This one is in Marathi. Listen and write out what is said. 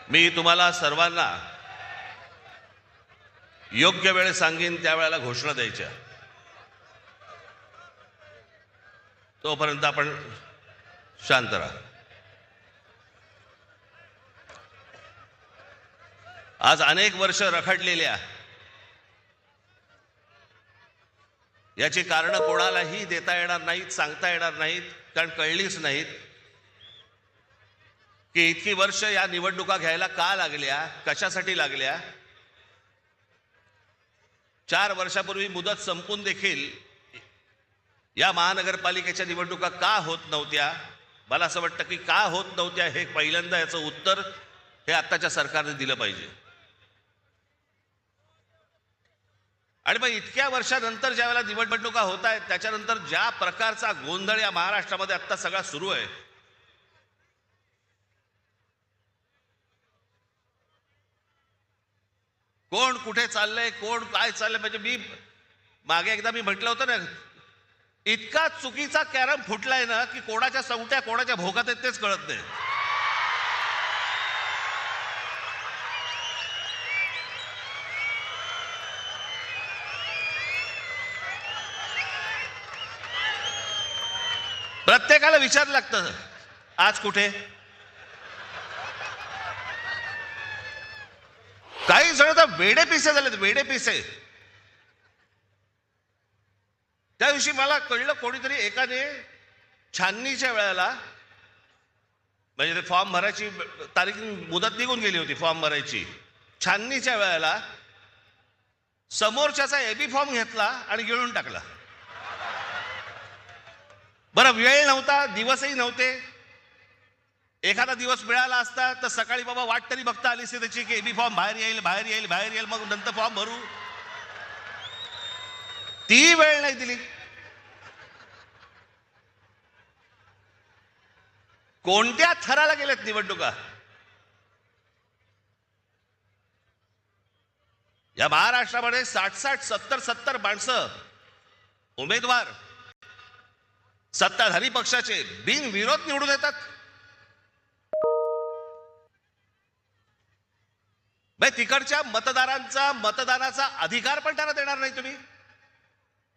मी तुम्हाला सर्वांना योग्य वेळ सांगेन त्यावेळेला घोषणा द्यायच्या, तोपर्यंत आपण शांत राहा. आज अनेक वर्ष रखडलेल्या याची कारण कोणालाही देता येणार नाहीत, सांगता येणार नाहीत, कारण कळलीच नाहीत की इतकी वर्ष या निवडणुका घ्यायला का लागल्या, कशासाठी लागल्या. 4 वर्षापूर्वी मुदत संपून देखील या महानगरपालिकेच्या निवडणुका का होत नव्हत्या. मला असं वाटतं की का होत नव्हत्या हे पहिल्यांदा याचं उत्तर हे आत्ताच्या सरकारने दिलं पाहिजे. आणि मग इतक्या वर्षानंतर ज्या वेळेला निवडणुका होत आहेत त्याच्यानंतर ज्या प्रकारचा गोंधळ या महाराष्ट्रामध्ये आत्ता सगळा सुरू आहे, कोण कुठे चाललंय, कोण काय चाललंय, म्हणजे मी मागे एकदा म्हटलं होतं ना, इतका चुकीचा कॅरम फुटलाय ना की कोणाच्या सवट्या कोणाच्या भोगात आहेत तेच कळत नाही. प्रत्येकाला विचारलं लागतं आज कुठे. काही जण तर वेडे पिसे झालेत, वेडे पिसे. त्या दिवशी मला कळलं, कोणीतरी एकाने छाननीच्या वेळेला, म्हणजे ते फॉर्म भरायची तारीख मुदत निघून गेली होती फॉर्म भरायची, छाननीच्या वेळेला समोरच्याचा एबी फॉर्म घेतला आणि गिळून टाकला. बरं, वेळ नव्हता, दिवसही नव्हते. एखादा दिवस मिळाला असता तर सकाळी बाबा वाट तरी बघता आली असती त्याची की एबी फॉर्म बाहेर येईल, बाहेर येईल, बाहेर येईल, मग नंतर फॉर्म भरू. ती वेळ नाही दिली. कोणत्या थराला गेल्यात निवडणुका या महाराष्ट्रामध्ये. 60-60, 70-70 माणसं उमेदवार सत्ताधारी पक्षाचे बिनविरोध निवडून येतात. तिकडच्या मतदारांचा मतदानाचा अधिकार पण त्यांना देणार नाही तुम्ही.